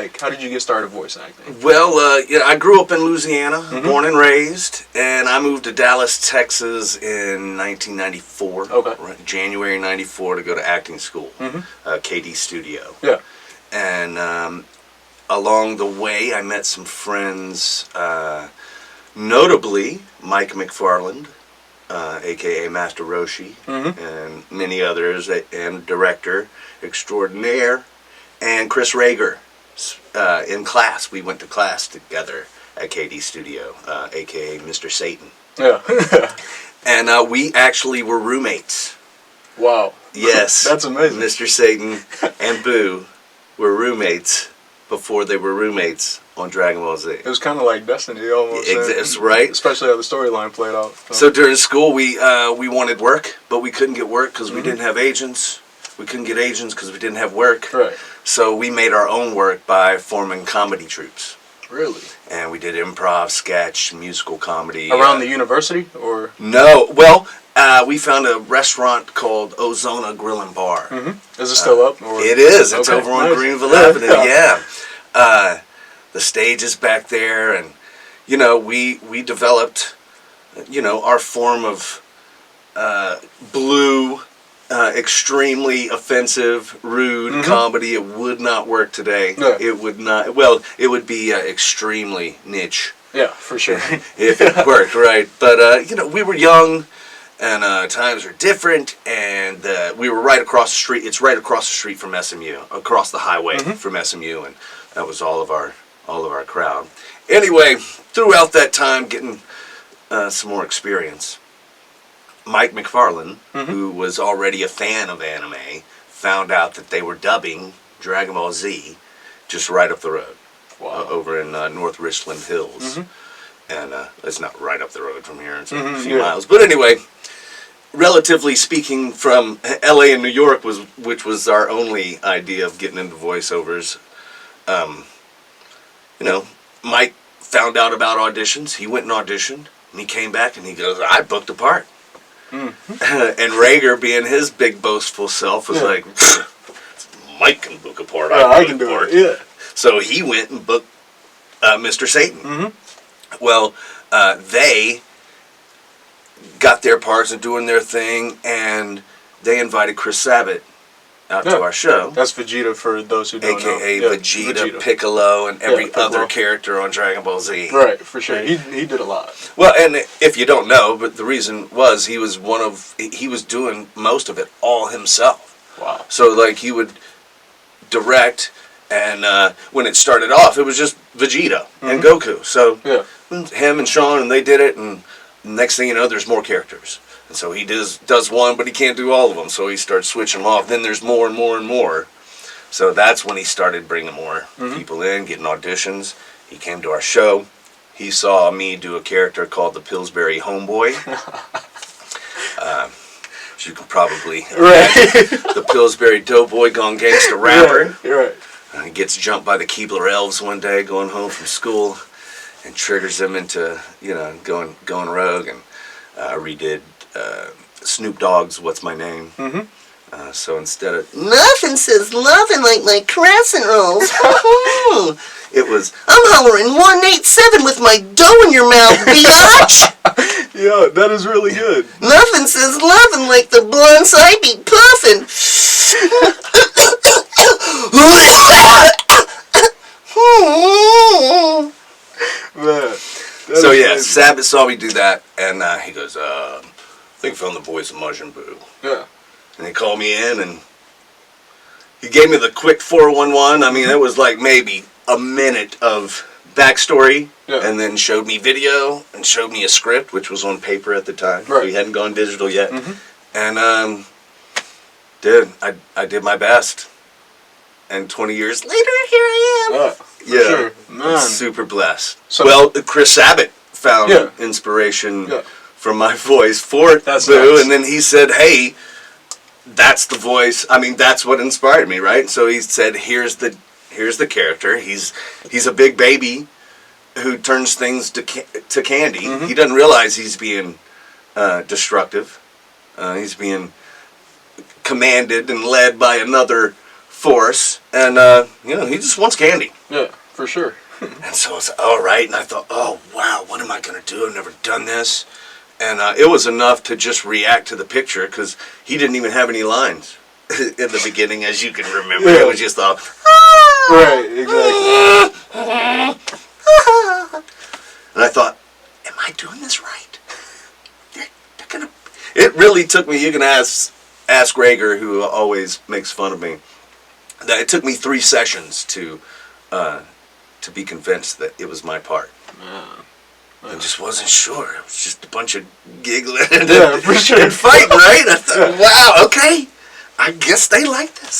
Like, how did you get started voice acting? Well, yeah, I grew up in Louisiana, born and raised, and I moved to Dallas, Texas in 1994. Okay. January 94 to go to acting school, KD Studio. Yeah. And along the way, I met some friends, notably Mike McFarland, a.k.a. Master Roshi, and many others, and director extraordinaire, and Chris Rager. In class, we went to class together at KD Studio, a.k.a. Mr. Satan. Yeah. And we actually were roommates. Wow. Yes. That's amazing. Mr. Satan and Boo were roommates before they were roommates on Dragon Ball Z. It was kind of like destiny, almost. Exists, right? Especially how the storyline played out. So during school, we wanted work, but we couldn't get work because we didn't have agents. We couldn't get agents because we didn't have work. Right. So we made our own work by forming comedy troupes. Really? And we did improv, sketch, musical comedy. Around the university, or? No. Well, we found a restaurant called Ozona Grill and Bar. Is it still up? Or? It is. It's over on nice. Greenville Avenue. Yeah. The stage is back there, and we developed, our form of blue, extremely offensive, rude comedy. It would not work today. Yeah. It would not. Well, it would be extremely niche. Yeah, for sure. If it worked, right? But we were young, and times are different, and we were right across the street. It's right across the street from SMU, across the highway from SMU, and that was all of our crowd. Anyway, throughout that time, getting some more experience. Mike McFarland, who was already a fan of anime, found out that they were dubbing Dragon Ball Z just right up the road. Wow. Over in North Richland Hills. And it's not right up the road from here, it's a few miles. But anyway, relatively speaking, from LA and New York, which was our only idea of getting into voiceovers, Mike found out about auditions. He went and auditioned, and he came back and he goes, I booked a part. And Rager, being his big boastful self, was like, Mike can book a part. I can do it. Yeah. So he went and booked Mr. Satan. Well, they got their parts and doing their thing, and they invited Chris Sabat out to our show. That's Vegeta for those who don't know. A.k.a. Vegeta, Piccolo, and every other character on Dragon Ball Z. Right, for sure. He did a lot. Well, and if you don't know, but the reason was he was doing most of it all himself. Wow. So, like, he would direct, and when it started off, it was just Vegeta and Goku. So, him and Sean, and they did it, and next thing you know, there's more characters. And so he does one, but he can't do all of them, so he starts switching them off. Then there's more and more and more. So that's when he started bringing more people in, getting auditions. He came to our show. He saw me do a character called the Pillsbury Homeboy. Which you can probably imagine. The Pillsbury Doughboy gone gangster rapper. Right. He gets jumped by the Keebler Elves one day going home from school, and triggers him into going rogue. And redid Snoop Dogg's "What's My Name." So instead of "Nothing says loving like my crescent rolls," it was "I'm hollering 187 with my dough in your mouth, biatch." Yeah, that is really good. "Nothing says loving like the blunts I be puffin'." Man. So yeah, Sabat saw me do that, and he goes, I think I found the voice of Majin Buu. Yeah. And he called me in, and he gave me the quick 411. I mean, it was like maybe a minute of backstory, and then showed me video, and showed me a script, which was on paper at the time. Right. We hadn't gone digital yet. And, dude, I did my best. And 20 years later, here I am. Sure. Man. Super blessed. So, well, Chris Sabat found inspiration from my voice for Boo, nice. And then he said, hey, that's the voice. I mean, that's what inspired me, right? So he said, here's the character. He's a big baby who turns things to candy. He doesn't realize he's being destructive. He's being commanded and led by another for us, and he just wants candy. Yeah, for sure. And so I was all right, and I thought, oh wow, what am I gonna do? I've never done this, and it was enough to just react to the picture because he didn't even have any lines in the beginning, as you can remember. Yeah. It was just all Right, exactly. and I thought, am I doing this right? They're gonna. It really took me. You can ask Rager, who always makes fun of me. That it took me 3 sessions to be convinced that it was my part. I just wasn't sure. It was just a bunch of giggling and, Yeah, for sure. and fighting, right? I thought, wow, okay. I guess they like this.